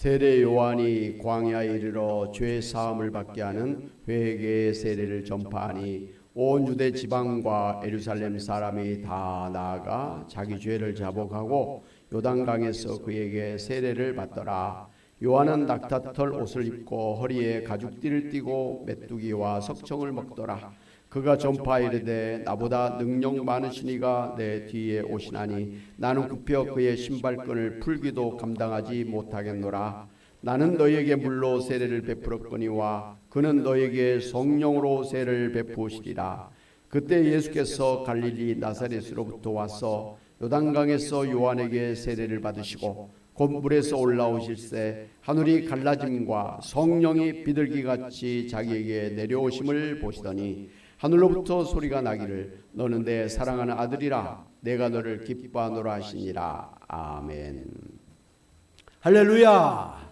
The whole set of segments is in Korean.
세례 요한이 광야에 이르러 죄 사함을 받게 하는 회개의 세례를 전파하니 온 유대 지방과 예루살렘 사람이 다 나아가 자기 죄를 자복하고 요단강에서 그에게 세례를 받더라. 요한은 낙타털 옷을 입고 허리에 가죽띠를 띠고 메뚜기와 석청을 먹더라. 그가 전파이르되 나보다 능력 많으신 이가 내 뒤에 오시나니 나는 굽혀 그의 신발끈을 풀기도 감당하지 못하겠노라. 나는 너희에게 물로 세례를 베풀었거니와 그는 너희에게 성령으로 세례를 베푸시리라. 그때 예수께서 갈릴리 나사렛으로부터 와서 요단강에서 요한에게 세례를 받으시고 곧 물에서 올라오실새 하늘이 갈라짐과 성령이 비둘기같이 자기에게 내려오심을 보시더니 하늘로부터 소리가 나기를 너는 내 사랑하는 아들이라 내가 너를 기뻐하노라 하시니라. 아멘. 할렐루야.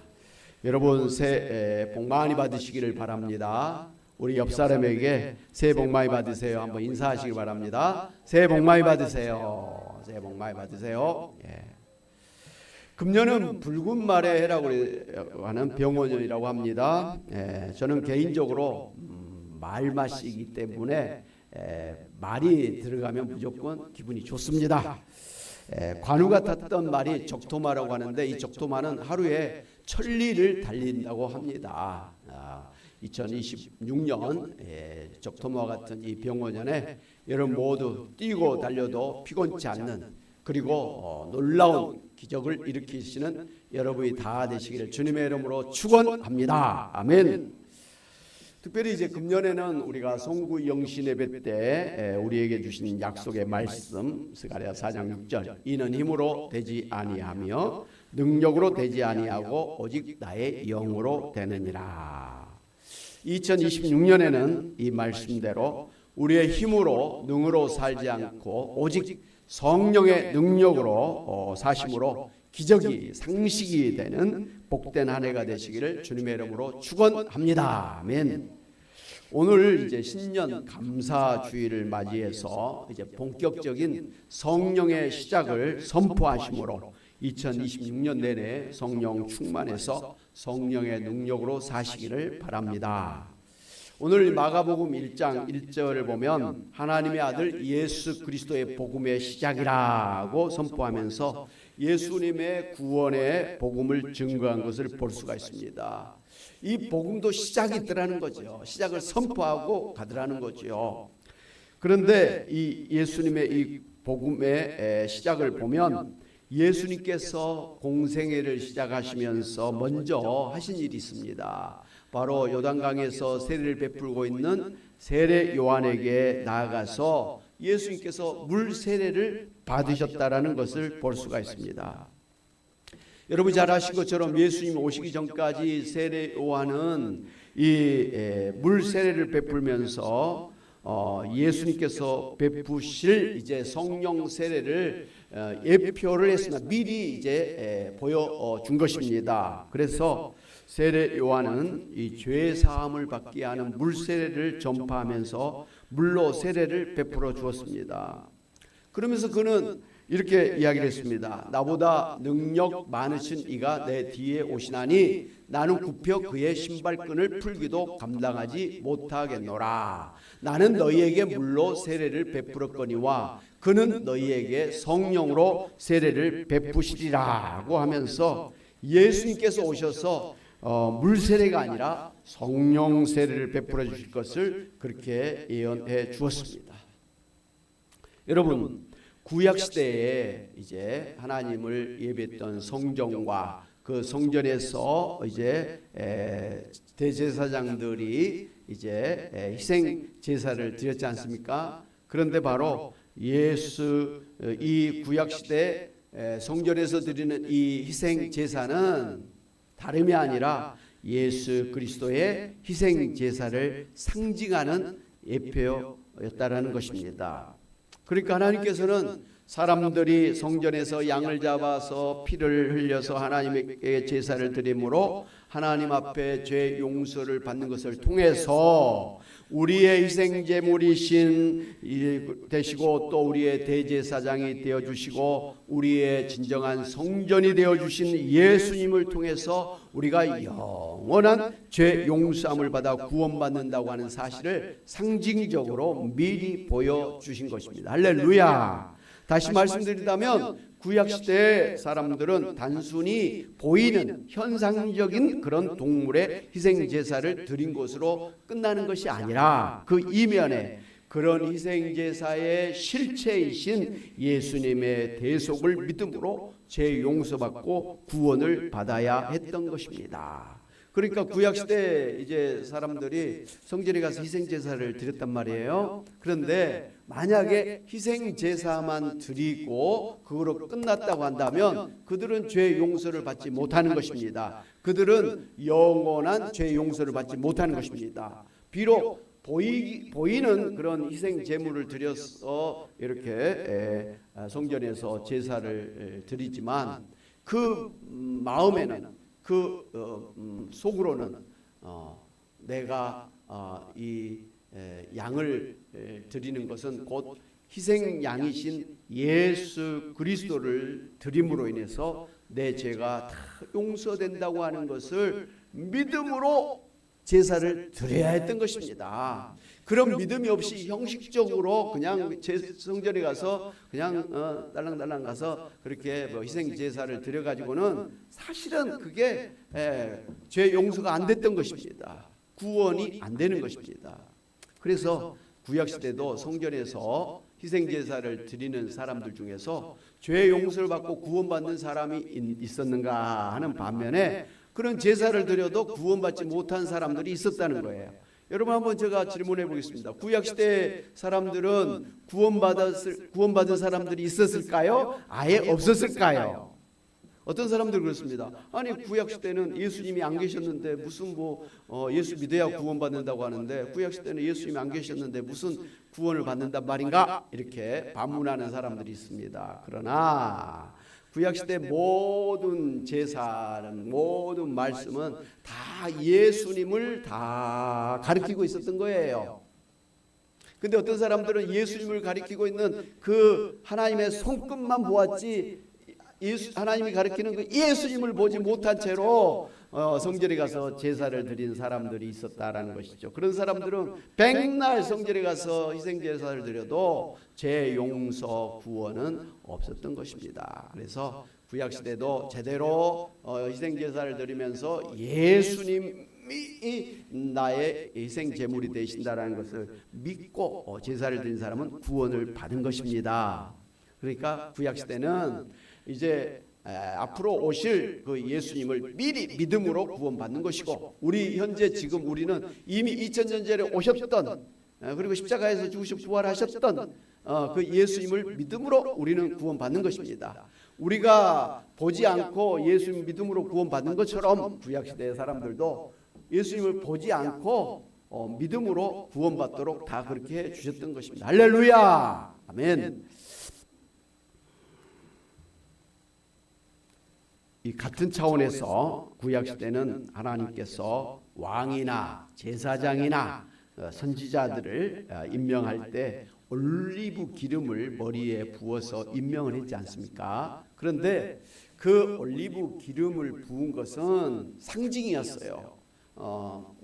여러분 새해 복 많이 받으시기를 바랍니다. 우리 옆 사람에게 새해 복 많이 받으세요 한번 인사하시기 바랍니다. 새해 복 많이 받으세요. 새해 복 많이 받으세요. 예. 금년은 붉은 말의 해라고 하는 병원이라고 합니다. 예, 저는 개인적으로 말맛이기 때문에 말이 들어가면 무조건 기분이 좋습니다. 관우가 탔던 말이 적토마라고 하는데 이 적토마는 하루에 1000리를 달린다고 합니다. 2026년 적토마와 같은 이 병원년에 여러분 모두 뛰고 달려도 피곤치 않는 그리고 놀라운 기적을 일으키시는 여러분이 다 되시기를 주님의 이름으로 축원합니다. 아멘. 특별히 이제 금년에는 우리가 송구 영신 예배 때 우리에게 주신 약속의 말씀 스가랴 4장 6절 이는 힘으로 되지 아니하며 능력으로 되지 아니하고 오직 나의 영으로 되느니라. 2026년에는 이 말씀대로 우리의 힘으로 능으로 살지 않고 오직 성령의 능력으로 사심으로 기적이 상식이 되는 복된 한 해가 되시기를 주님의 이름으로 축원합니다. 아멘. 오늘 이제 신년 감사 주일을 맞이해서 이제 본격적인 성령의 시작을 선포하심으로 2026년 내내 성령 충만해서 성령의 능력으로 사시기를 바랍니다. 오늘 마가복음 1장 1절을 보면 하나님의 아들 예수 그리스도의 복음의 시작이라고 선포하면서 예수님의 구원의 복음을 증거한 것을 볼 수가 있습니다. 이 복음도 시작이 있더라는 거죠. 시작을 선포하고 가더라는 거죠. 그런데 이 예수님의 이 복음의 시작을 보면 예수님께서 공생애를 시작하시면서 먼저 하신 일이 있습니다. 바로 요단강에서 세례를 베풀고 있는 세례 요한에게 나아가서 예수님께서 물 세례를 받으셨다라는 것을 볼 수가 있습니다. 여러분 잘 아신 것처럼 예수님 오시기 전까지 세례 요한은 이 물 세례를 베풀면서 예수님께서 베푸실 이제 성령 세례를 예표를 했습니다. 미리 이제 보여준 것입니다. 그래서 세례 요한은 이 죄 사함을 받게 하는 물 세례를 전파하면서 물로 세례를 베풀어 주었습니다. 그러면서 그는 이렇게 이야기를 했습니다. 나보다 능력 많으신 이가 내 뒤에 오시나니 나는 굽혀 그의 신발끈을 풀기도 감당하지 못하겠노라. 나는 너희에게 물로 세례를 베풀었거니와 그는 너희에게 성령으로 세례를 베푸시리라고 하면서 예수님께서 오셔서 물 세례가 아니라 성령 세례를 베풀어 주실 것을 그렇게 예언해 주었습니다. 여러분 구약 시대에 이제 하나님을 예배했던 성전과 그 성전에서 이제 대제사장들이 이제 희생 제사를 드렸지 않습니까? 그런데 바로 이 구약 시대 성전에서 드리는 이 희생 제사는 다름이 아니라 예수 그리스도의 희생 제사를 상징하는 예표였다라는 것입니다. 그러니까 하나님께서는 사람들이 성전에서 양을 잡아서 피를 흘려서 하나님에게 제사를 드림으로 하나님 앞에 죄 용서를 받는 것을 통해서 우리의 희생제물이신 되시고 또 우리의 대제사장이 되어주시고 우리의 진정한 성전이 되어주신 예수님을 통해서 우리가 영원한 죄 용서함을 받아 구원받는다고 하는 사실을 상징적으로 미리 보여주신 것입니다. 할렐루야. 다시 말씀드린다면 구약시대 사람들은 단순히 보이는 현상적인 그런 동물의 희생제사를 드린 것으로 끝나는 것이 아니라 그 이면에 그런 희생제사의 실체이신 예수님의 대속을 믿음으로 죄 용서받고 구원을 받아야 했던 것입니다. 그러니까 구약시대 이제 사람들이 성전에 가서 희생제사를 드렸단 말이에요. 그런데 만약에 희생제사만 드리고 그거로 끝났다고 한다면 그들은 죄 용서를 받지 못하는 것입니다. 그들은 영원한 죄 용서를 받지 못하는 것입니다. 비록 보이는 그런 희생 제물을 드려서 이렇게 성전에서 제사를 드리지만 그 마음에는 그 속으로는 내가 이 양을 드리는 것은 곧 희생 양이신 예수 그리스도를 드림으로 인해서 내 죄가 다 용서된다고 하는 것을 믿음으로 제사를 드려야 했던 것입니다. 그런 믿음이 없이 형식적으로 그냥 성전에 가서 그냥 딸랑딸랑 가서 그렇게 뭐 희생 제사를 드려 가지고는 사실은 그게 죄 용서가 안 됐던 것입니다. 구원이 안 되는 것입니다. 그래서 구약 시대도 성전에서 희생 제사를 드리는 사람들 중에서 죄 용서를 받고 구원받는 사람이 있었는가 하는 반면에 그런 제사를 드려도 구원받지 못한 사람들이 있었다는 거예요. 여러분 한번 제가 질문해 보겠습니다. 구약시대 사람들은 구원받은 사람들이 있었을까요? 아예 없었을까요? 어떤 사람들 그렇습니다. 아니 구약시대는 예수님이 안 계셨는데 무슨 예수 믿어야 구원받는다고 하는데 구약시대는 예수님이 안 계셨는데 무슨 구원을 받는단 말인가? 이렇게 반문하는 사람들이 있습니다. 그러나 구약시대 모든 제사는 모든 말씀은 다 예수님을 다 가리키고 있었던 거예요. 근데 어떤 사람들은 예수님을 가리키고 있는 그 하나님의 손끝만 보았지 하나님이 가리키는 그 예수님을 보지 못한 채로 성전에 가서 제사를 드린 사람들이 있었다라는 것이죠. 그런 사람들은 백날 성전에 가서 희생제사를 드려도 죄 용서 구원은 없었던 것입니다. 그래서 구약시대도 제대로 희생제사를 드리면서 예수님이 나의 희생제물이 되신다라는 것을 믿고 제사를 드린 사람은 구원을 받은 것입니다. 그러니까 구약시대는 이제 앞으로 오실 그 예수님을 미리 믿음으로 구원받는 것이고 우리 현재 지금 우리는 이미 2000년 전에 오셨던 그리고 십자가에서 죽으시고 부활하셨던 그 예수님을 믿음으로 우리는 구원받는 것입니다. 우리가 보지 않고 예수님 믿음으로 구원받는 것처럼 구약시대의 사람들도 예수님을 보지 않고 믿음으로 구원받도록 다 그렇게 해주셨던 것입니다. 할렐루야 아멘. 이 같은 차원에서 구약시대는 하나님께서 왕이나 제사장이나 선지자들을 임명할 때 올리브 기름을 머리에 부어서 임명을 했지 않습니까? 그런데 그 올리브 기름을 부은 것은 상징이었어요.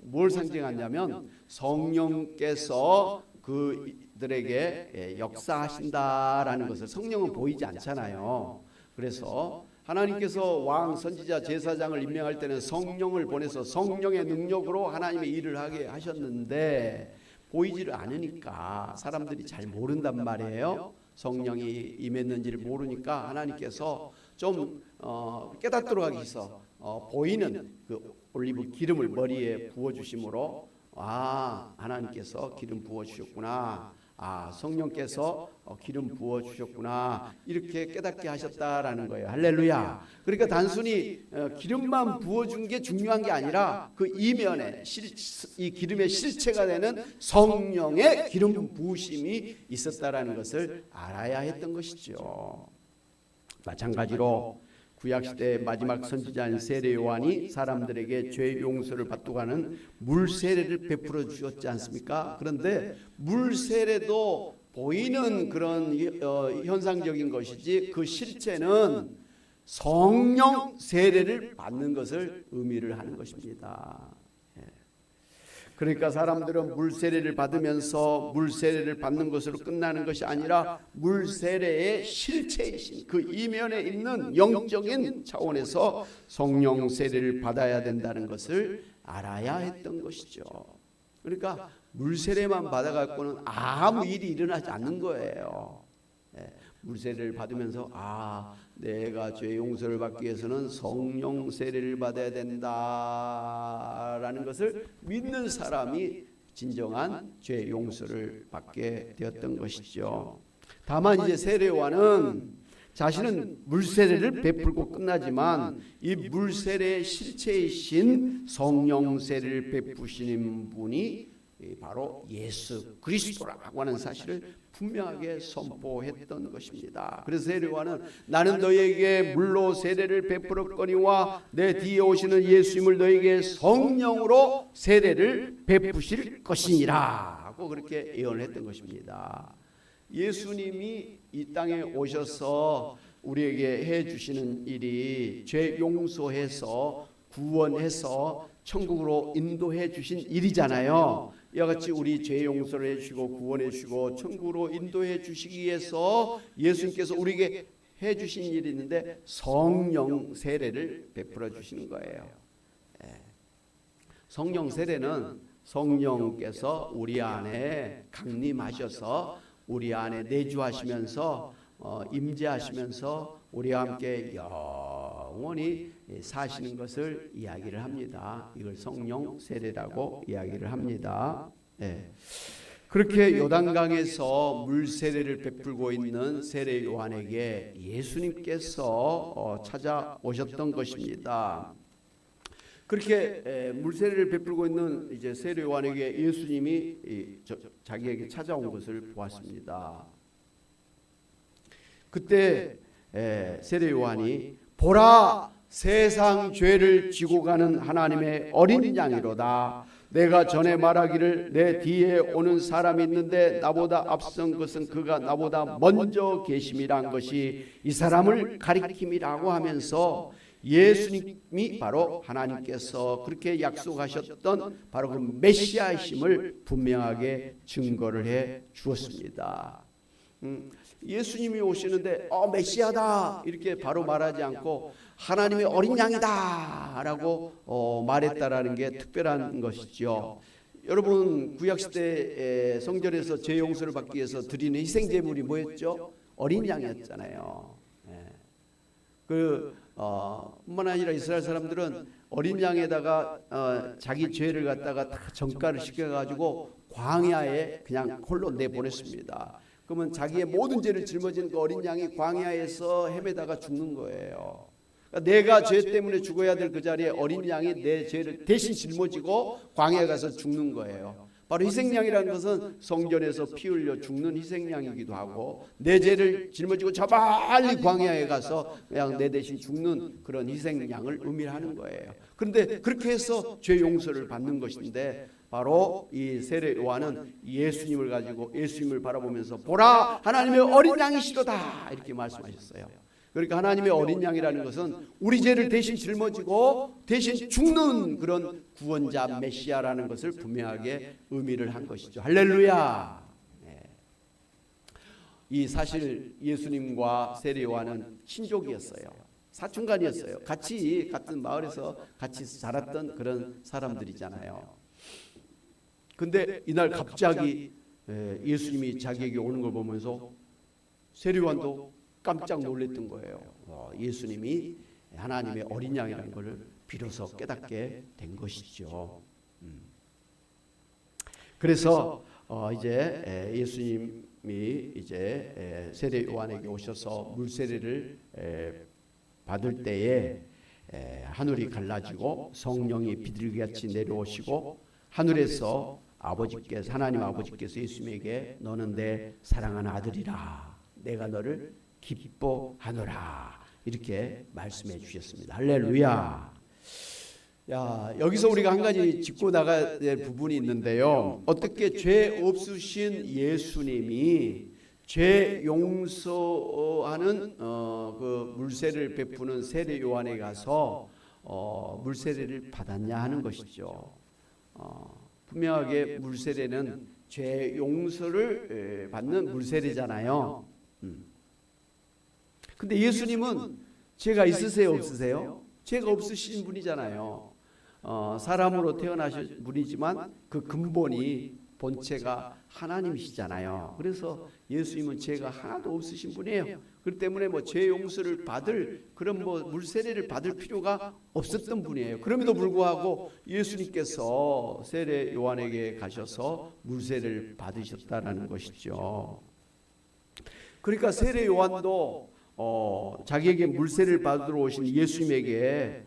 뭘 상징하냐면 성령께서 그들에게 역사하신다라는 것을 성령은 보이지 않잖아요. 그래서 하나님께서 왕, 선지자, 제사장을 임명할 때는 성령을 보내서 성령의 능력으로 하나님의 일을 하게 하셨는데 보이지를 않으니까 사람들이 잘 모른단 말이에요. 성령이 임했는지를 모르니까 하나님께서 좀 깨닫도록 하기 위해서 보이는 그 올리브 기름을 머리에 부어주심으로 하나님께서 기름 부어주셨구나. 성령께서 기름 부어 주셨구나 이렇게 깨닫게 하셨다라는 거예요. 할렐루야. 그러니까 단순히 기름만 부어준 게 중요한 게 아니라 그 이면에 이 기름의 실체가 되는 성령의 기름 부으심이 있었다라는 것을 알아야 했던 것이죠. 마찬가지로 구약시대 마지막 선지자인 세례 요한이 사람들에게 죄 용서를 받도록 하는 물 세례를 베풀어 주었지 않습니까? 그런데 물 세례도 보이는 그런 현상적인 것이지 그 실체는 성령 세례를 받는 것을 의미를 하는 것입니다. 그러니까 사람들은 물세례를 받으면서 물세례를 받는 것으로 끝나는 것이 아니라 물세례의 실체이신 그 이면에 있는 영적인 차원에서 성령 세례를 받아야 된다는 것을 알아야 했던 것이죠. 그러니까 물세례만 받아갖고는 아무 일이 일어나지 않는 거예요. 물세례를 받으면서 내가 죄 용서를 받기 위해서는 성령 세례를 받아야 된다라는 것을 믿는 사람이 진정한 죄 용서를 받게 되었던 것이죠. 다만 이제 세례 요한은 자신은 물세례를 베풀고 끝나지만 이 물세례의 실체이신 성령 세례를 베푸시는 분이 바로 예수 그리스도라고 하는 사실을 분명하게 선포했던 것입니다. 그래서 세례 요한은 나는 너희에게 물로 세례를 베풀었거니와 내 뒤에 오시는 예수님을 너희에게 성령으로 세례를 베푸실 것이니라 하고 그렇게 예언을 했던 것입니다. 예수님이 이 땅에 오셔서 우리에게 해주시는 일이 죄 용서해서 구원해서 천국으로 인도해 주신 일이잖아요. 이와 같이 우리 죄 용서를 해주시고 구원해 주시고 천국으로 인도해 주시기 위해서 예수님께서 우리에게 해주신 일이 있는데 성령 세례를 베풀어 주시는 거예요. 성령 세례는 성령께서 우리 안에 강림하셔서 우리 안에 내주하시면서 임재하시면서 우리와 함께 영원히 사시는 것을 이야기를 합니다. 이걸 성령 세례라고 이야기를 합니다. 그렇게 요단강에서 물 세례를 베풀고 있는 세례 요한에게 예수님께서 찾아오셨던 것입니다. 그렇게 물 세례를 베풀고 있는 이제 세례 요한에게 예수님이 자기에게 찾아온 것을 보았습니다. 그때 세례 요한이 보라 세상 죄를 지고 가는 하나님의 어린 양이로다. 내가 전에 말하기를 내 뒤에 오는 사람이 있는데 나보다 앞선 것은 그가 나보다 먼저 계심이란 것이 이 사람을 가리킴이라고 하면서 예수님이 바로 하나님께서 그렇게 약속하셨던 바로 그 메시아이심을 분명하게 증거를 해 주었습니다. 예수님이 오시는데 메시아다 이렇게 바로 말하지 않고 하나님의 어린 양이다 라고 말했다라는 게 특별한 것이죠. 여러분 구약시대 성전에서 죄 용서를 받기 위해서 드리는 희생제물이 뭐였죠? 어린 양이었잖아요. 뿐만 아니라 이스라엘 사람들은 어린 양에다가 자기 죄를 갖다가 다 전가를 시켜가지고 광야에 그냥 홀로 내보냈습니다. 그러면 자기의 모든 죄를 짊어지는 그 어린 양이 광야에서 헤매다가 죽는 거예요. 그러니까 내가 죄 때문에 죽어야 될 그 자리에 어린 양이 내 죄를 대신 짊어지고 광야에 가서 죽는 거예요. 바로 희생양이라는 것은 성전에서 피 흘려 죽는 희생양이기도 하고 내 죄를 짊어지고 저 멀리 광야에 가서 그냥 내 대신 죽는 그런 희생양을 의미하는 거예요. 그런데 그렇게 해서 죄 용서를 받는 것인데 바로 이 세례 요한은 예수님을 가지고 예수님을 바라보면서 보라 하나님의 어린 양이시로다 이렇게 말씀하셨어요. 그러니까 하나님의 어린 양이라는 것은 우리 죄를 대신 짊어지고 대신 죽는 그런 구원자 메시아라는 것을 분명하게 의미를 한 것이죠. 할렐루야. 이 사실 예수님과 세례 요한은 친족이었어요. 사촌간이었어요. 같은 마을에서 같이 자랐던 그런 사람들이잖아요. 근데 이날 갑자기 예수님이 자기에게 오는 걸 보면서 세례 요한도 깜짝 놀랐던 거예요. 예수님이 하나님의 어린 양이라는 것을 비로소 깨닫게 된 것이죠. 그래서 이제 예수님이 이제 세례 요한에게 오셔서 물 세례를 받을 때에 하늘이 갈라지고 성령이 비둘기같이 내려오시고 하늘에서 아버지께서 하나님 아버지께서 예수님에게 너는 내 사랑하는 아들이라 내가 너를 기뻐하노라 이렇게 말씀해 주셨습니다. 할렐루야. 야, 여기서 우리가 한 가지 짚고 나가야 될 부분이 있는데요. 어떻게 죄 없으신 예수님이 죄 용서하는 그 물세례를 베푸는 세례 요한에 가서 물세례를 받았냐 하는 것이죠. 분명하게 물세례는 죄 용서를 받는 물세례잖아요. 근데 예수님은 죄가 있으세요, 없으세요? 죄가 없으신 분이잖아요. 사람으로 태어나신 분이지만 그 근본이 본체가 하나님이시잖아요. 그래서 예수님은 죄가 하나도 없으신 분이에요. 그렇기 때문에 죄 용서를 받을 그런 물세례를 받을 필요가 없었던 분이에요. 그럼에도 불구하고 예수님께서 세례 요한에게 가셔서 물세례를 받으셨다라는 것이죠. 그러니까 세례 요한도 자기에게 물세례를 받으러 오신 예수님에게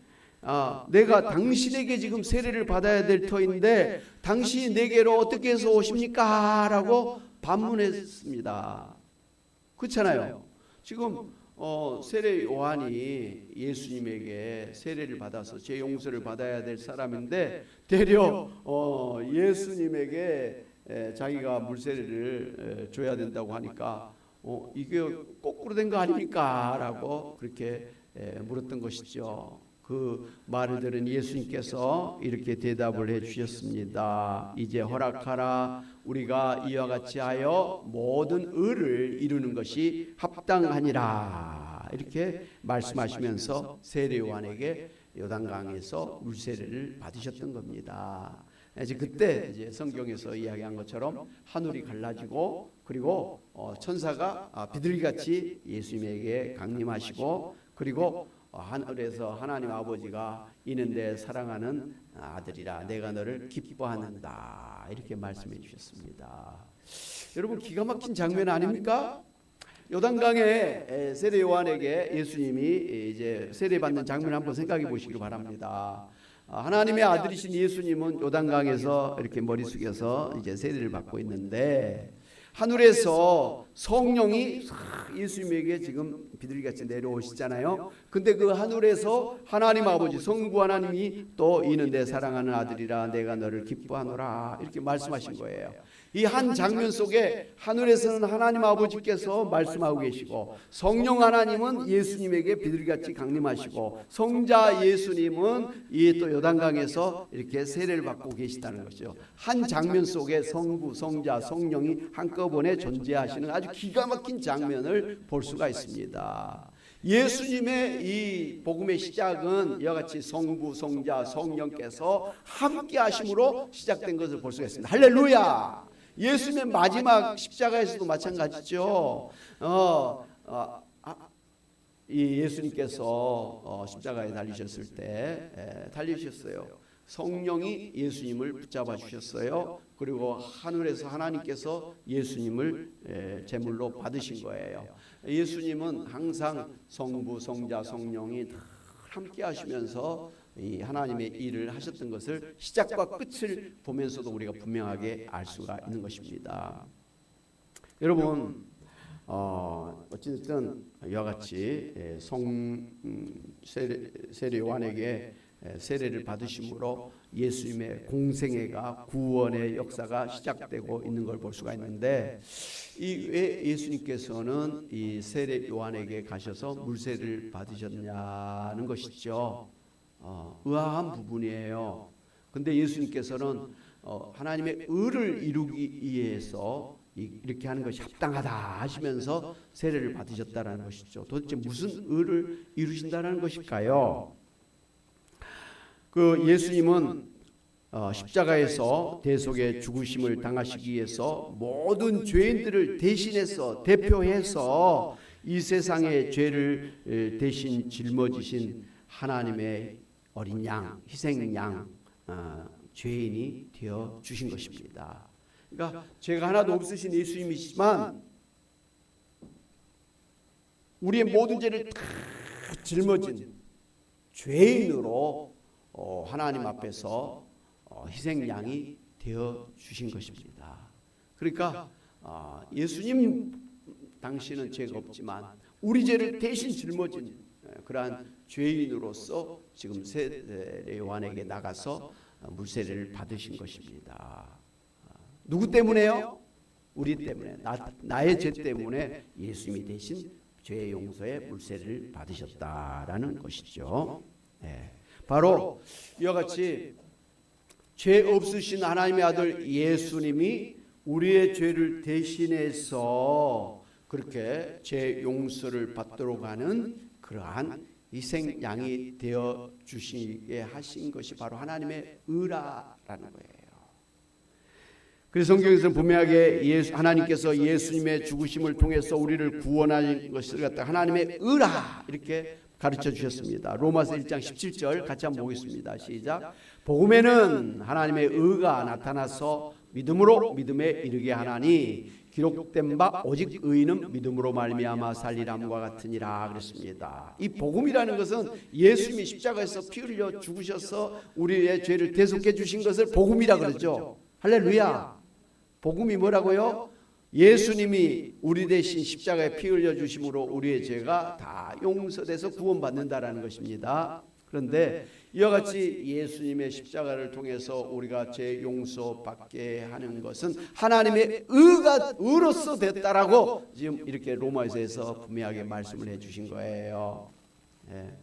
내가 당신에게 지금 세례를 받아야 될 터인데 당신이 내게로 어떻게 해서 오십니까? 라고 반문했습니다. 그렇잖아요. 지금 세례 요한이 예수님에게 세례를 받아서 죄 용서를 받아야 될 사람인데 되려 예수님에게 자기가 물세례를 줘야 된다고 하니까 이게 거꾸로 된 거 아닙니까? 라고 그렇게 물었던 것이죠. 그 말을 들은 예수님께서 이렇게 대답을 해 주셨습니다. 이제 허락하라. 우리가 이와 같이 하여 모든 의를 이루는 것이 합당하니라. 이렇게 말씀하시면서 세례 요한에게 요단강에서 물세례를 받으셨던 겁니다. 이제 그때 이제 성경에서 이야기한 것처럼 하늘이 갈라지고 그리고 천사가 비둘기같이 예수님에게 강림하시고 그리고 하늘에서 하나님 아버지가 이는 내 사랑하는 아들이라 내가 너를 기뻐하는다 이렇게 말씀해 주셨습니다. 여러분 기가 막힌 장면 아닙니까? 요단강에 세례 요한에게 예수님이 이제 세례 받는 장면을 한번 생각해 보시기 바랍니다. 하나님의 아들이신 예수님은 요단강에서 이렇게 머리 숙여서 이제 세례를 받고 있는데 하늘에서 성령이 예수님에게 지금 비둘기같이 내려오시잖아요. 근데 그 하늘에서 하나님 아버지 성부 하나님이 또 이는 내 사랑하는 아들이라 내가 너를 기뻐하노라 이렇게 말씀하신 거예요. 이 한 장면 속에 하늘에서는 하나님 아버지께서 말씀하고 계시고 성령 하나님은 예수님에게 비둘기같이 강림하시고 성자 예수님은 이 또 요단강에서 이렇게 세례를 받고 계시다는 것이죠. 한 장면 속에 성부, 성자, 성령이 한꺼번에 존재하시는 아주 기가 막힌 장면을 볼 수가 있습니다. 예수님의 이 복음의 시작은 이와 같이 성부, 성자, 성령께서 함께 하심으로 시작된 것을 볼 수가 있습니다. 할렐루야! 예수님의 마지막 십자가에서도 마찬가지죠. 이 예수님께서 십자가에 달리셨을 때 달리셨어요. 성령이 예수님을 붙잡아 주셨어요. 그리고 하늘에서 하나님께서 예수님을 제물로 받으신 거예요. 예수님은 항상 성부, 성자, 성령이 함께 하시면서 이 하나님의 일을 하셨던 것을 시작과 끝을 보면서도 우리가 분명하게 알 수가 있는 것입니다. 여러분 어쨌든 이와 같이 세례 요한에게 세례를 받으심으로 예수님의 공생애가 구원의 역사가 시작되고 있는 걸 볼 수가 있는데 왜 예수님께서는 이 세례 요한에게 가셔서 물세례를 받으셨냐는 것이죠. 의아한 부분이에요. 근데 예수님께서는 하나님의 의를 이루기 위해서 이렇게 하는 것이 합당하다 하시면서 세례를 받으셨다는 것이죠. 도대체 무슨 의를 이루신다는 것일까요? 그 예수님은 십자가에서 대속의 죽으심을 당하시기 위해서 모든 죄인들을 대신해서 대표해서 이 세상의 죄를 대신 짊어지신 하나님의 어린 양, 희생양, 죄인이 되어 주신 것입니다. 그러니까 죄가 하나도 없으신 예수님이시지만 우리의 모든 죄를 다 짊어진 죄인으로 하나님 앞에서 희생양이 되어 주신 것입니다. 그러니까 예수님 당신은 죄가 없지만 우리 죄를 대신 짊어진 그러한 죄인으로서 지금 세례 요한에게 나가서 물세례를 받으신 것입니다. 누구 때문에요? 우리 때문에, 나의 죄 때문에 예수님이 대신 죄 용서의 물세례를 받으셨다라는 것이죠. 네. 바로 이와 같이 죄 없으신 하나님의 아들 예수님이 우리의 죄를 대신해서 그렇게 죄 용서를 받도록 하는 그러한 희생 양이 되어 주시게 하신 것이 바로 하나님의 의라라는 거예요. 그래서 성경에서는 분명하게 하나님께서 예수님의 죽으심을 통해서 우리를 구원하신 것을 갖다 하나님의 의라 이렇게 가르쳐 주셨습니다. 로마서 1장 17절 같이 한번 보겠습니다. 시작. 복음에는 하나님의 의가 나타나서 믿음으로 믿음에 이르게 하나니 기록된 바 오직 의인은 믿음으로 말미암아 살리람과 같으니라 그랬습니다. 이 복음이라는 것은 예수님이 십자가에서 피 흘려 죽으셔서 우리의 죄를 대속해 주신 것을 복음이라 그러죠. 할렐루야. 복음이 뭐라고요? 예수님이 우리 대신 십자가에 피 흘려 주심으로 우리의 죄가 다 용서돼서 구원받는다라는 것입니다. 그런데 이와 같이 예수님의 십자가를 통해서 우리가 죄 용서받게 하는 것은 하나님의 의로서 됐다라고 지금 이렇게 로마서에서 분명하게 말씀을 해주신 거예요. 예.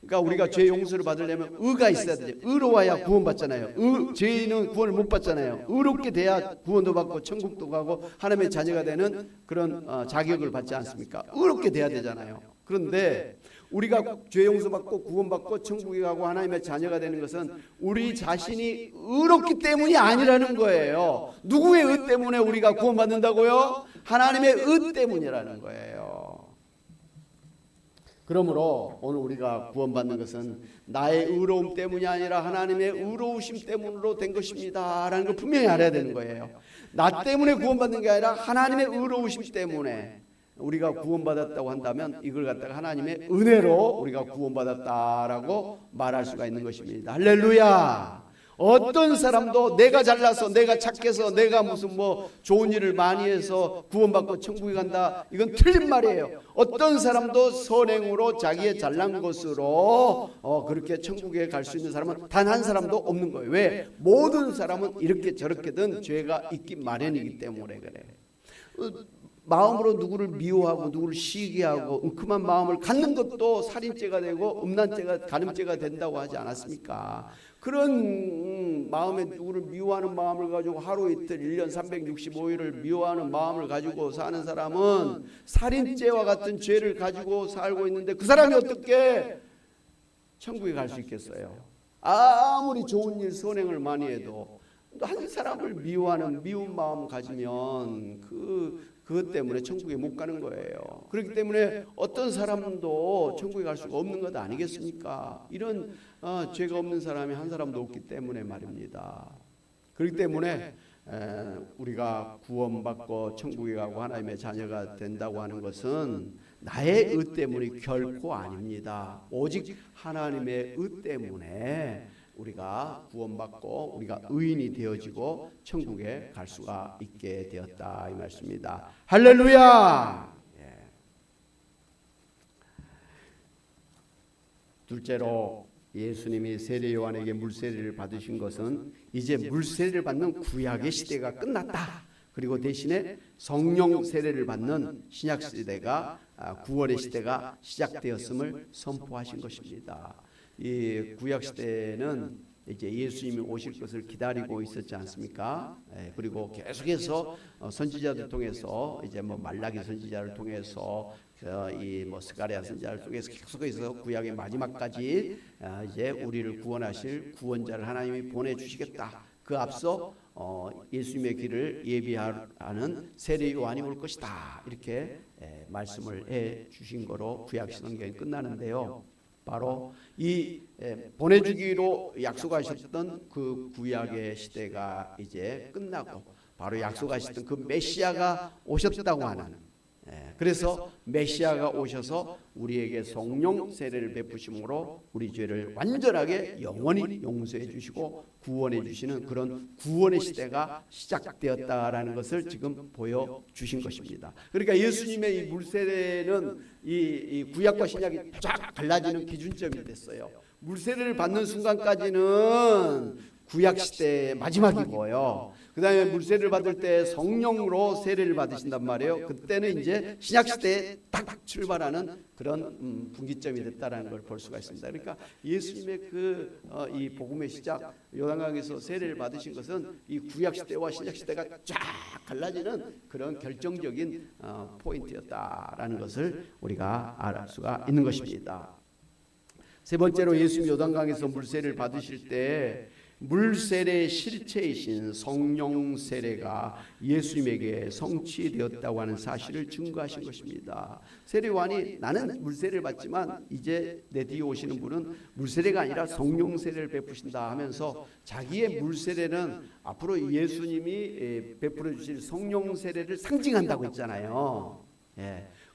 그러니까 우리가 죄 용서를 받으려면 의가 있어야 되죠. 의로워야 구원받잖아요. 죄인은 구원을 못 받잖아요. 의롭게 돼야 구원도 받고 천국도 가고 하나님의 자녀가 되는 그런 자격을 받지 않습니까? 의롭게 돼야 되잖아요. 그런데 우리가 죄 용서받고 구원받고 천국에 가고 하나님의 자녀가 되는 것은 우리 자신이 의롭기 때문이 아니라는 거예요. 누구의 의 때문에 우리가 구원받는다고요? 하나님의 의 때문이라는 거예요. 그러므로 오늘 우리가 구원받는 것은 나의 의로움 때문이 아니라 하나님의 의로우심 때문으로 된 것입니다 라는 걸 분명히 알아야 되는 거예요. 나 때문에 구원받는 게 아니라 하나님의 의로우심 때문에 우리가 구원받았다고 한다면 이걸 갖다가 하나님의 은혜로 우리가 구원받았다라고 말할 수가 있는 것입니다. 할렐루야. 어떤 사람도 내가 잘나서 내가 착해서 내가 무슨 좋은 일을 많이 해서 구원받고 천국에 간다, 이건 틀린 말이에요. 어떤 사람도 선행으로 자기의 잘난 것으로 그렇게 천국에 갈 수 있는 사람은 단 한 사람도 없는 거예요. 왜? 모든 사람은 이렇게 저렇게든 죄가 있기 마련이기 때문에 그래. 마음으로 누구를 미워하고 누구를 시기하고 은큼한 마음을 갖는 것도 살인죄가 되고 음란죄가 간음죄가 된다고 하지 않았습니까? 그런 마음에 누구를 미워하는 마음을 가지고 하루 이틀 1년 365일을 미워하는 마음을 가지고 사는 사람은 살인죄와 같은 죄를 가지고 살고 있는데 그 사람이 어떻게 천국에 갈 수 있겠어요? 아무리 좋은 일 선행을 많이 해도 한 사람을 미워하는 미운 마음 가지면 그것 때문에 천국에 못 가는 거예요. 그렇기 때문에 어떤 사람도 천국에 갈 수가 없는 것 아니겠습니까? 이런 죄가 없는 사람이 한 사람도 없기 때문에 말입니다. 그렇기 때문에 우리가 구원받고 천국에 가고 하나님의 자녀가 된다고 하는 것은 나의 의 때문이 결코 아닙니다. 오직 하나님의 의 때문에 우리가 구원받고 우리가 의인이 되어지고 천국에 갈 수가 있게 되었다 이 말씀입니다. 할렐루야. 둘째로 예수님이 세례 요한에게 물세례를 받으신 것은 이제 물세례를 받는 구약의 시대가 끝났다. 그리고 대신에 성령 세례를 받는 신약 시대가 구원의 시대가 시작되었음을 선포하신 것입니다. 이 구약 시대는 이제 예수님이 오실 것을 기다리고 있었지 않습니까? 그리고 계속해서 선지자들 통해서 이제 말라기 선지자를 통해서 이 스가랴 선지자를 통해서 계속해서 구약의 마지막까지 이제 우리를 구원하실 구원자를 하나님이 보내주시겠다. 그 앞서 예수님의 길을 예비하는 세례 요한이 올 것이다. 이렇게 말씀을 해 주신 거로 구약 성경이 끝나는데요. 바로 이 보내주기로 약속하셨던 그 구약의 시대가 이제 끝나고 바로 약속하셨던 그 메시아가 오셨다고 하는, 그래서 메시아가 오셔서 우리에게 성령 세례를 베푸심으로 우리 죄를 완전하게 영원히 용서해 주시고 구원해 주시는 그런 구원의 시대가 시작되었다라는 것을 지금 보여주신 것입니다. 그러니까 예수님의 이 물세례는 이 구약과 신약이 쫙 갈라지는 기준점이 됐어요. 물세례를 받는 순간까지는 구약 시대의 마지막이고요. 그 다음에 물세례를 받을 때 성령으로 세례를 받으신단 말이에요. 그때는 이제 신약 시대에 딱 출발하는 그런 분기점이 됐다라는 걸 볼 수가 있습니다. 그러니까 예수님의 이 복음의 시작, 요단강에서 세례를 받으신 것은 이 구약 시대와 신약 시대가 쫙 갈라지는 그런 결정적인 포인트였다라는 것을 우리가 알 수가 있는 것입니다. 세 번째로 예수님 요단강에서 물세례를 받으실 때 물세례의 실체이신 성령 세례가 예수님에게 성취되었다고 하는 사실을 증거하신 것입니다. 세례요한이 나는 물세례를 받지만 이제 내 뒤에 오시는 분은 물세례가 아니라 성령 세례를 베푸신다 하면서 자기의 물세례는 앞으로 예수님이 베풀어 주실 성령 세례를 상징한다고 했잖아요.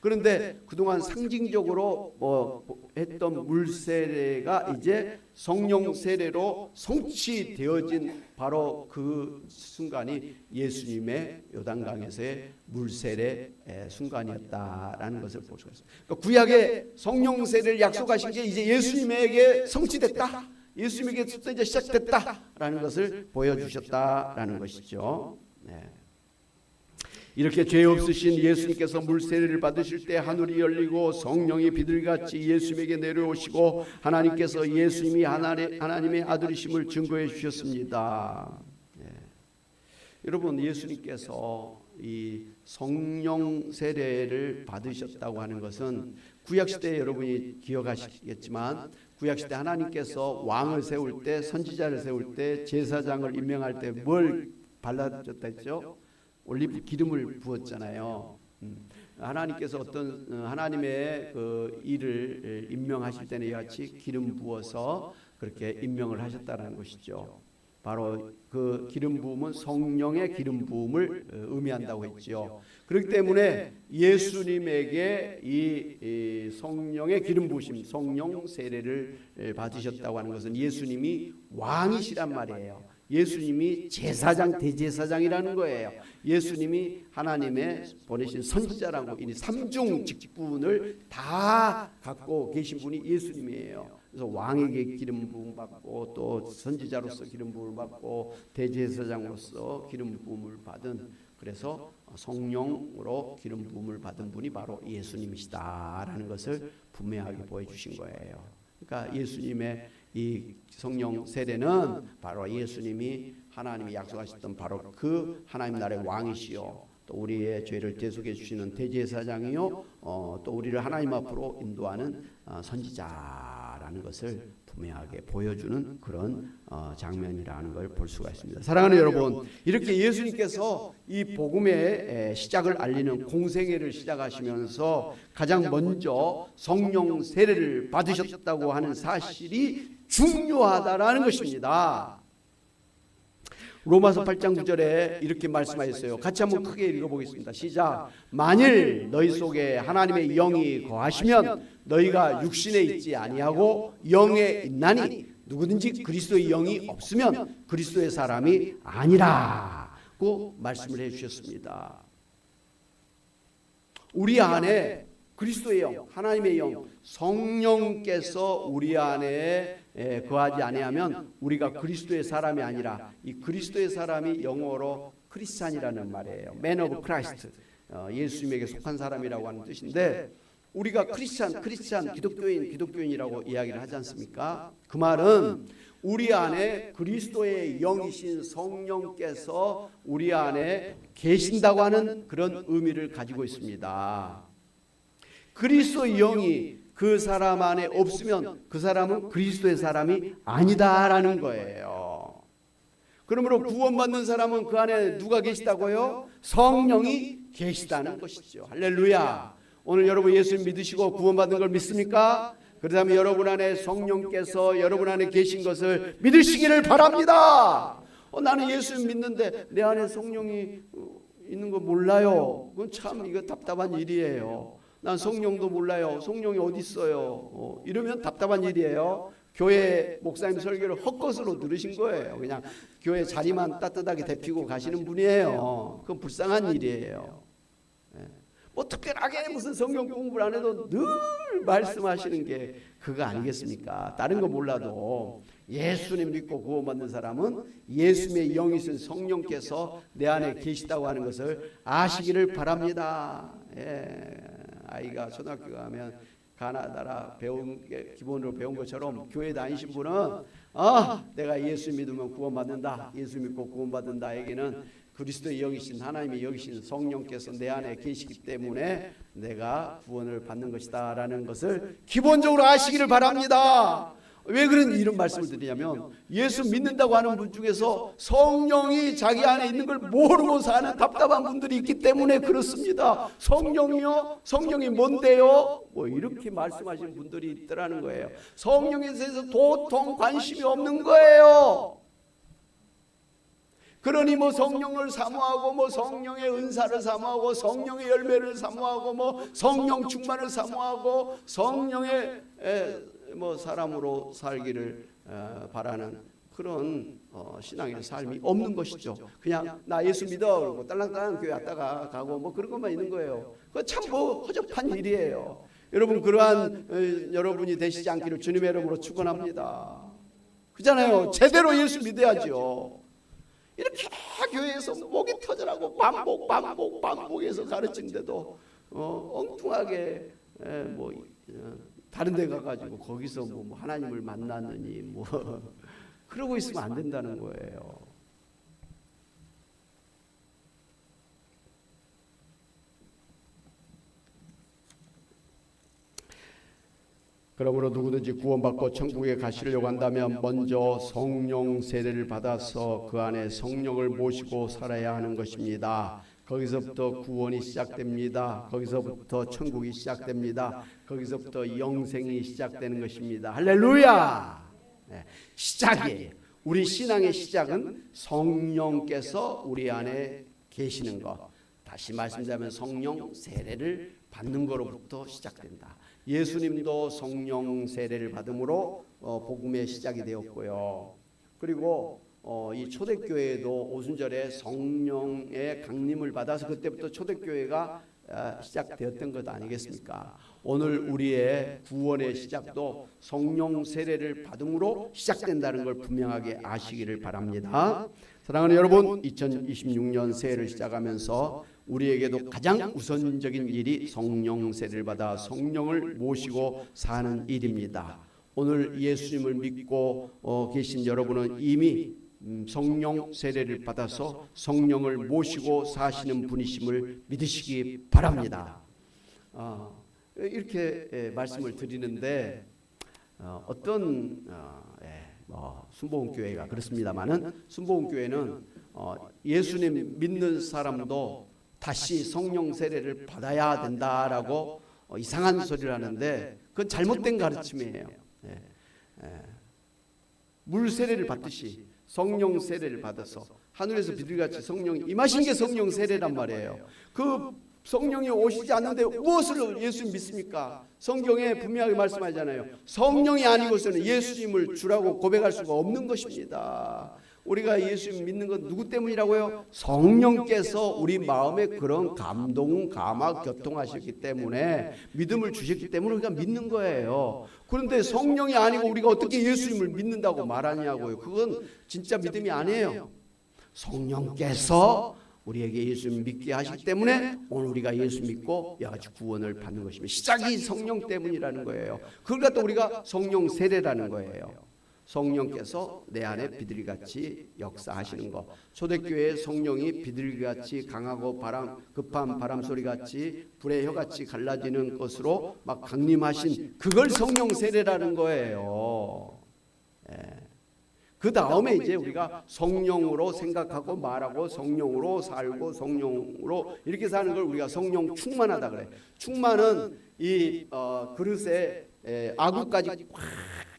그런데 그동안 상징적으로 했던 물세례가 이제 성령 세례로 성취되어진 바로 그 순간이 예수님의 요단강에서의 물세례 순간이었다라는 것을 볼 수가 있습니다. 그러니까 구약의 성령 세례를 약속하신 게 이제 예수님에게 성취됐다, 예수님에게부터 이제 시작됐다라는 것을 보여주셨다라는 것이죠. 이렇게 죄 없으신 예수님께서 물세례를 받으실 때 하늘이 열리고 성령이 비둘기같이 예수님에게 내려오시고 하나님께서 예수님이 하나님의 아들이심을 증거해 주셨습니다. 여러분, 예수님께서 이 성령 세례를 받으셨다고 하는 것은 구약시대에 여러분이 기억하시겠지만 구약시대 하나님께서 왕을 세울 때, 선지자를 세울 때, 제사장을 임명할 때 뭘 발라줬다 했죠? 올리브 기름을 부었잖아요. 하나님께서 어떤 하나님의 그 일을 임명하실 때는 이와 같이 기름 부어서 그렇게 임명을 하셨다는 것이죠. 바로 그 기름 부음은 성령의 기름 부음을 의미한다고 했죠. 그렇기 때문에 예수님에게 이 성령의 기름 부으심, 성령 세례를 받으셨다고 하는 것은 예수님이 왕이시란 말이에요. 예수님이 제사장, 대제사장이라는 거예요. 예수님이 하나님의 보내신 선지자라고 이 삼중 직분을 다 갖고 계신 분이 예수님이에요. 그래서 왕에게 기름 부음 받고 또 선지자로서 기름 부음을 받고 대제사장으로서 기름 부음을 받은, 그래서 성령으로 기름 부음을 받은 분이 바로 예수님이시다라는 것을 분명하게 보여주신 거예요. 그러니까 예수님의 이 성령 세례는 바로 예수님이 하나님이 약속하셨던 바로 그 하나님 나라의 왕이시요, 또 우리의 죄를 대속해 주시는 대제사장이요, 또 우리를 하나님 앞으로 인도하는 선지자라는 것을 분명하게 보여주는 그런 장면이라는 걸 볼 수가 있습니다. 사랑하는 여러분, 이렇게 예수님께서 이 복음의 시작을 알리는 공생애를 시작하시면서 가장 먼저 성령 세례를 받으셨다고 하는 사실이 중요하다라는 것입니다. 로마서 8장 9절에 이렇게 말씀하셨어요. 같이 한번 크게 읽어보겠습니다. 시작. 만일 너희 속에 하나님의 영이 거하시면 너희가 육신에 있지 아니하고 영에 있나니 누구든지 그리스도의 영이 없으면 그리스도의 사람이 아니라고 말씀을 해주셨습니다. 우리 안에 그리스도의 영, 하나님의 영, 성령께서 우리 안에 거하지 아니하면 우리가 그리스도의 사람이 아니라, 이 그리스도의 사람이 영어로 크리스찬이라는 말이에요. Man of Christ, 예수님에게 속한 사람이라고 하는 뜻인데, 우리가 크리스찬, 기독교인이라고 이야기를 하지 않습니까? 그 말은 우리 안에 그리스도의 영이신 성령께서 우리 안에 계신다고 하는 그런 의미를 가지고 있습니다. 그리스도의 영이 그 사람 안에 없으면 그 사람은 그리스도의 사람이 아니다라는 거예요. 그러므로 구원받는 사람은 그 안에 누가 계시다고요? 성령이 계시다는 것이죠. 할렐루야. 오늘 여러분 예수님 믿으시고 구원받은 걸 믿습니까? 그렇다면 여러분 안에 성령께서 여러분 안에 계신 것을 믿으시기를 바랍니다. 나는 예수 믿는데 내 안에 성령이 있는 거 몰라요. 그건 참 이거 답답한 일이에요. 난 성령도 몰라요. 성령이 어디 있어요? 이러면 답답한 일이에요. 교회 목사님 설교를 헛것으로 들으신 거예요. 그냥 교회 자리만 따뜻하게 데피고 가시는 분이에요. 그건 불쌍한 일이에요. 뭐 특별하게 무슨 성경 공부를 안 해도 늘 말씀하시는 게 그거 아니겠습니까? 다른 거 몰라도 예수님 믿고 구원받는 사람은 예수님의 영이신 성령께서 내 안에 계시다고 하는 것을 아시기를 바랍니다. 아이가 초등학교 가면 가나다라 배운 게 기본으로 배운 것처럼 교회 다니신 분은 내가 예수 믿으면 구원받는다. 예수 믿고 구원받는다. 에게는 그리스도의 영이신 하나님의 영이신 성령께서 내 안에 계시기 때문에 내가 구원을 받는 것이다 라는 것을 기본적으로 아시기를 바랍니다. 왜 이런 말씀을 드리냐면 예수 믿는다고 하는 분 중에서 성령이 자기 안에 있는 걸 모르고 사는 답답한 분들이 있기 때문에 그렇습니다. 성령이요? 성령이 뭔데요? 뭐 이렇게 말씀하시는 분들이 있더라는 거예요. 성령에 대해서 도통 관심이 없는 거예요. 그러니 뭐 성령을 사모하고 뭐 성령의 은사를 사모하고 성령의 열매를 사모하고 뭐 성령 충만을 사모하고 성령의 뭐 사람으로 살기를 바라는 그런 신앙의 삶이 없는 것이죠. 그냥 나 예수 믿어 그러고 딸랑딸랑 교회 왔다가 가고 뭐 그런 것만 있는 거예요. 그거 참 뭐 허접한 일이에요. 여러분 그러한 여러분이 되시지 않기를 주님의 이름으로 축원합니다. 그잖아요. 제대로 예수 믿어야죠. 이렇게 교회에서 목이 터져라고 반복해서 가르치는데도 엉뚱하게 뭐 다른 데 가가지고 거기서 뭐 하나님을 만났느니 뭐 그러고 있으면 안 된다는 거예요. 그러므로 누구든지 구원받고 천국에 가시려고 한다면 먼저 성령 세례를 받아서 그 안에 성령을 모시고 살아야 하는 것입니다. 거기서부터 구원이 시작됩니다. 거기서부터 천국이 시작됩니다. 거기서부터 영생이 시작되는 것입니다. 할렐루야! 시작이에요. 우리 신앙의 시작은 성령께서 우리 안에 계시는 것. 다시 말씀드리면 성령 세례를 받는 것으로부터 시작된다. 예수님도 성령 세례를 받음으로 복음의 시작이 되었고요. 그리고 이 초대교회도 오순절에 성령의 강림을 받아서 그때부터 초대교회가 시작되었던 것 아니겠습니까? 오늘 우리의 구원의 시작도 성령 세례를 받음으로 시작된다는 걸 분명하게 아시기를 바랍니다. 사랑하는 여러분, 2026년 새해를 시작하면서 우리에게도 가장 우선적인 일이 성령 세례를 받아 성령을 모시고 사는 일입니다. 오늘 예수님을 믿고 계신 여러분은 이미 성령 세례를 받아서 성령을 모시고 사시는 분이심을 믿으시기 바랍니다. 이렇게 말씀을 드리는데 어떤 순복음교회가 그렇습니다만은 순복음교회는 예수님 믿는 사람도 다시 성령 세례를 받아야 된다라고 이상한 소리를 하는데 그건 잘못된 가르침이에요. 물 세례를 받듯이 성령 세례를 받아서 하늘에서 비둘기같이 성령이 임하신 게 성령 세례란 말이에요. 그 성령이 오시지 않는데 무엇을 예수 믿습니까? 성경에 분명하게 말씀하잖아요. 성령이 아니고서는 예수님을 주라고 고백할 수가 없는 것입니다. 우리가 예수님 믿는 건 누구 때문이라고요? 성령께서 우리 마음에 그런 감동, 감화, 교통하셨기 때문에 믿음을 주셨기 때문에 우리가 믿는 거예요. 그런데 성령이 아니고 우리가 어떻게 예수님을 믿는다고 말하냐고요. 그건 진짜 믿음이 아니에요. 성령께서 우리에게 예수님 믿게 하시기 때문에 오늘 우리가 예수 믿고 여기까지 구원을 받는 것입니다. 시작이 성령 때문이라는 거예요. 그걸 갖다 우리가 성령 세례라는 거예요. 성령께서 내 안에 비둘기같이 역사하시는 것. 초대교회의 성령이 비둘기같이 강하고 급한 바람소리같이 불의 혀같이 갈라지는 것으로 막 강림하신 그걸 성령 세례라는 거예요. 그 다음에 이제 우리가 성령으로 생각하고 말하고 성령으로 살고 성령으로 이렇게 사는 걸 우리가 성령 충만하다 그래. 충만은 이 그릇에 아구까지 꽉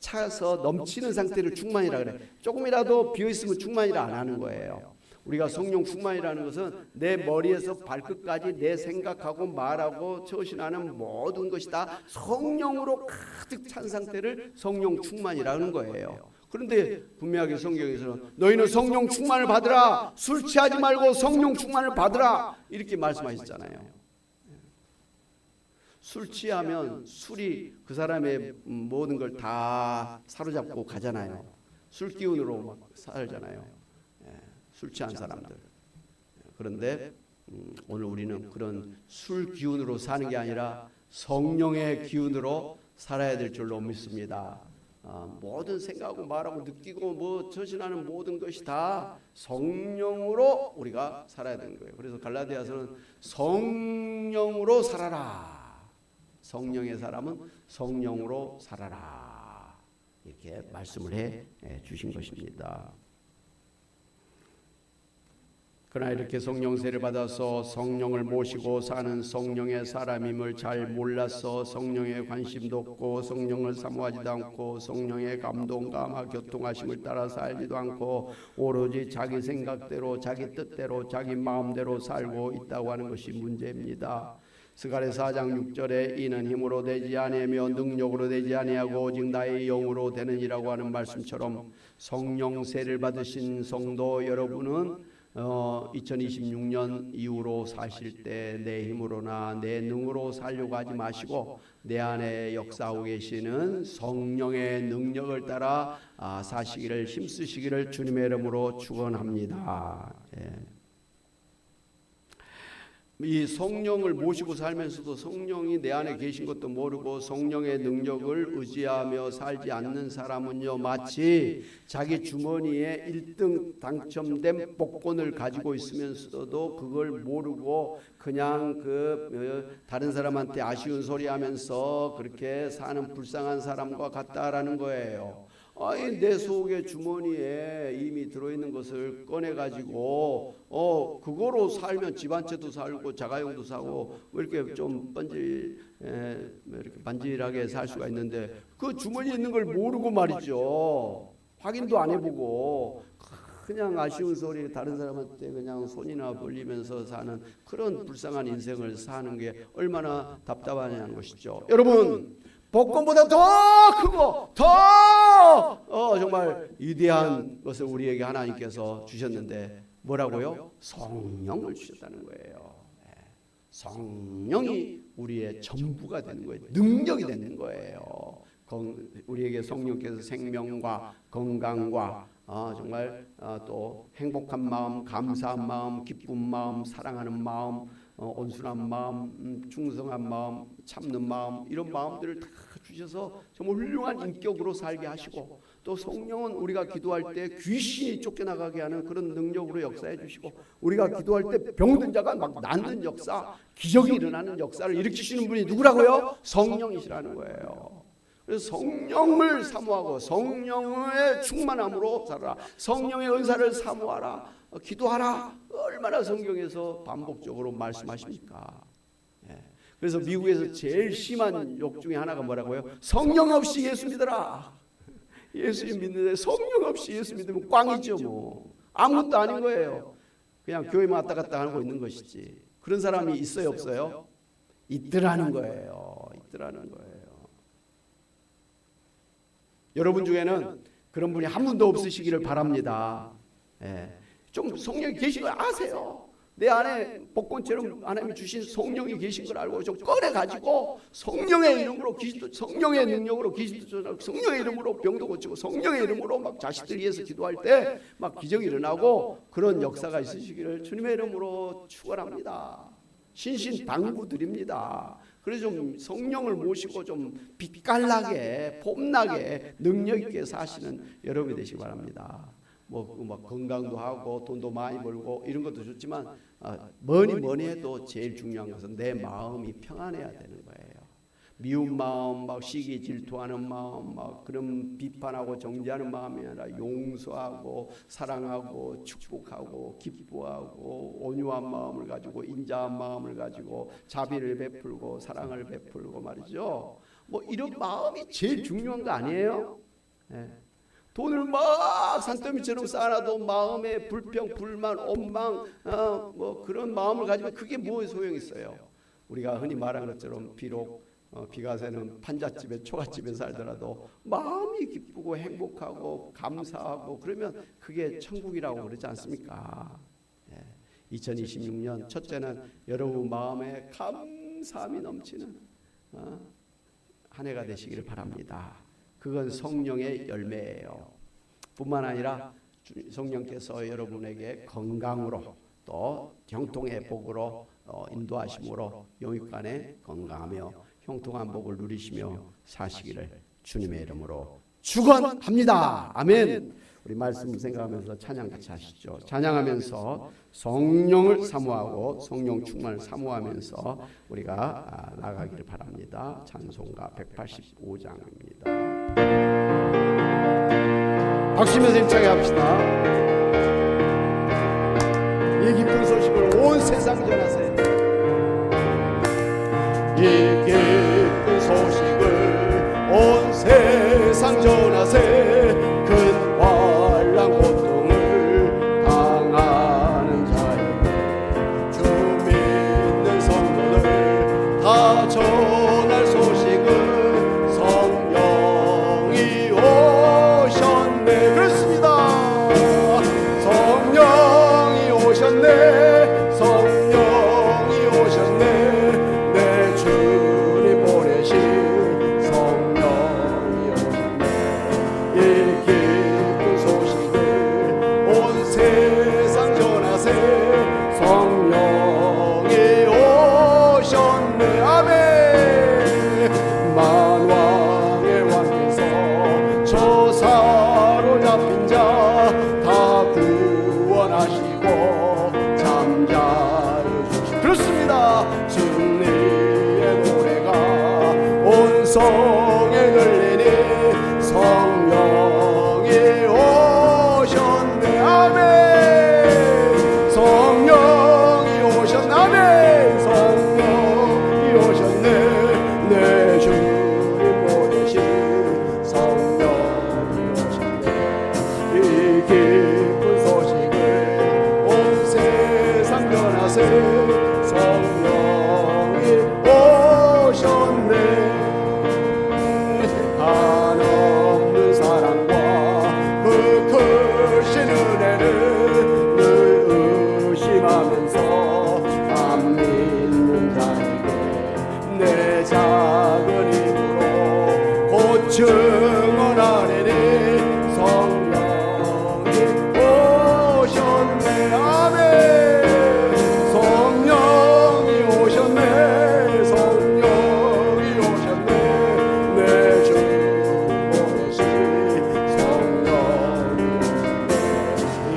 차서 넘치는 상태를 충만이라 그래. 조금이라도 비어 있으면 충만이라 안 하는 거예요. 우리가 성령 충만이라는 것은 내 머리에서 발끝까지 내 생각하고 말하고 처신하는 모든 것이 다 성령으로 가득 찬 상태를 성령 충만이라는 거예요. 그런데 분명하게 성경에서는 너희는 성령 충만을 받으라, 술 취하지 말고 성령 충만을 받으라 이렇게 말씀하셨잖아요. 술 취하면 술이 그 사람의 모든 걸 다 사로잡고 가잖아요. 술 기운으로 막 살잖아요. 술 취한 사람들. 그런데 오늘 우리는 그런 술 기운으로 사는 게 아니라 성령의 기운으로 살아야 될 줄로 믿습니다. 모든 생각하고 말하고 느끼고 뭐 처신하는 모든 것이 다 성령으로 우리가 살아야 되는 거예요. 그래서 갈라디아서는 성령으로 살아라. 성령의 사람은 성령으로 살아라. 이렇게 말씀을 해 주신 것입니다. 그러나 이렇게 성령세를 받아서 성령을 모시고 사는 성령의 사람임을 잘 몰라서 성령의 관심도 없고 성령을 사모하지도 않고 성령의 감동, 감화, 교통하심을 따라 살지도 않고 오로지 자기 생각대로 자기 뜻대로 자기 마음대로 살고 있다고 하는 것이 문제입니다. 스가랴서 4장 6절에 이는 힘으로 되지 아니하며 능력으로 되지 아니하고 오직 나의 영으로 되느니라고 하는 말씀처럼 성령세를 받으신 성도 여러분은 2026년 이후로 사실 때 내 힘으로나 내 능으로 살려고 하지 마시고 내 안에 역사하고 계시는 성령의 능력을 따라 사시기를 힘쓰시기를 주님의 이름으로 축원합니다. 이 성령을 모시고 살면서도 성령이 내 안에 계신 것도 모르고 성령의 능력을 의지하며 살지 않는 사람은요, 마치 자기 주머니에 1등 당첨된 복권을 가지고 있으면서도 그걸 모르고 그냥 다른 사람한테 아쉬운 소리 하면서 그렇게 사는 불쌍한 사람과 같다라는 거예요. 아니, 내 속의 주머니에 이미 들어있는 것을 꺼내가지고 그거로 살면 집 한 채도 살고 자가용도 사고 이렇게 좀 이렇게 반질하게 살 수가 있는데 그 주머니에 있는 걸 모르고 말이죠. 확인도 안 해보고 그냥 아쉬운 소리 다른 사람한테 그냥 손이나 벌리면서 사는 그런 불쌍한 인생을 사는 게 얼마나 답답하냐는 것이죠. 여러분, 복권보다 더 크고 더 정말 위대한 것을 우리에게 하나님께서 주셨는데 뭐라고요? 성령을 주셨다는 거예요. 성령이 우리의 전부가 되는 거예요. 능력이 되는 거예요. 우리에게 성령께서 생명과 건강과 정말 또 행복한 마음, 감사한 마음, 기쁜 마음, 사랑하는 마음, 온순한 마음, 충성한 마음, 참는 마음, 이런 마음들을 다 주셔서 정말 훌륭한 인격으로 살게 하시고, 또 성령은 우리가 기도할 때 귀신이 쫓겨나가게 하는 그런 능력으로 역사해 주시고, 우리가 기도할 때 병든 자가 막 낫는 역사, 기적이 일어나는 역사를 일으키시는 분이 누구라고요? 성령이시라는 거예요. 그래서 성령을 사모하고 성령의 충만함으로 살아라. 성령의 은사를 사모하라. 기도하라. 얼마나 성경에서 반복적으로 말씀하십니까? 그래서 미국에서 제일 심한 욕 중에 하나가 뭐라고요? 성령 없이 예수 믿어라. 예수 믿는데 성령 없이 예수 믿으면 꽝이죠. 뭐 아무것도 아닌 거예요. 그냥 교회만 왔다 갔다 하고 있는 것이지. 그런 사람이 있어요, 없어요? 있더라는 거예요. 있더라는 거예요. 여러분 중에는 그런 분이 한 분도 없으시기를 바랍니다. 좀 성령이 계신 걸 아세요. 내 안에 복권처럼 하나님이 주신 성령이 계신 걸 알고 좀 꺼내가지고 성령의 이름으로 기도, 성령의 능력으로 기도, 성령의 이름으로 병도 고치고 성령의 이름으로 막 자식들 위해서 기도할 때 막 기적이 일어나고 그런 역사가 있으시기를 주님의 이름으로 축원합니다. 신신당부드립니다. 그래서 좀 성령을 모시고 좀 빛깔나게 폼나게 능력 있게 사시는 여러분이 되시기 바랍니다. 뭐 건강도 하고 돈도 많이 벌고 이런 것도 좋지만 뭐니 해도 제일 중요한 것은 내 마음이 평안해야 되는 거예요. 미운 마음, 막 시기 질투하는 마음, 막 그런 비판하고 정죄하는 마음이 아니라 용서하고 사랑하고 축복하고 기뻐하고 온유한 마음을 가지고 인자한 마음을 가지고 자비를 베풀고 사랑을 베풀고 말이죠. 뭐 이런 마음이 제일 중요한 거 아니에요? 예. 돈을 막 산더미처럼 쌓아놔도 마음에 불평, 불만, 원망, 뭐 그런 마음을 가지면 그게 뭐 소용이 있어요. 우리가 흔히 말하는 것처럼 비록 비가 새는 판잣집에 초가집에 살더라도 마음이 기쁘고 행복하고 감사하고 그러면 그게 천국이라고 그러지 않습니까? 2026년 첫째는 여러분 마음에 감사함이 넘치는 한 해가 되시기를 바랍니다. 그건 성령의 열매예요. 뿐만 아니라 성령께서 여러분에게 건강으로 또 형통의 복으로 인도하심으로 영육간에 건강하며 형통한 복을 누리시며 사시기를 주님의 이름으로 축원합니다. 아멘. 우리 말씀 생각하면서 찬양 같이 하시죠. 찬양하면서 성령을 사모하고 성령 충만을 사모하면서 우리가 나가기를 바랍니다. 찬송가 185장입니다. 박수면서 힘차게 합시다. 이 기쁜 소식을 온 세상 전하세요. 이 기쁜 소식을 온 세상 전하세. 큰 환난 고통을 당하는 자에게 주 믿는 성도들 다 전할 소식은 성령이 오셨네. 그렇습니다. 성령이 오셨네. 성령이 오셨네. 내 주님 보내신 성령이 오셨네. 이 기쁜 소식을 온 세상 전하세. 성령이 오셨네. 아멘. 만왕의 왕께서 저 사로잡힌 자 다 구원하시고 잠자를 주시. 그렇습니다. 승리의 노래가 온 성에 들리니 성령이 오셨네. 아멘. 성령이 오셨네. 아멘. 성령이 오셨네. 내 주님 보내신 성령이 오셨네. 이 기쁜 소식을 온 세상 전하세. 성령이 오셨네. 한없는 사랑과 그 크신 은혜를 늘 의심하면서 안 믿는 자에게 내 작은 힘으로 곧 증언하리니 성령이 오셨네. 아멘. 성령이 오셨네. 성령이 오셨네. 내 주 보내신 성령이 오셨네. 이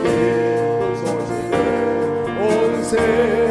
기쁜 소식을 온 세상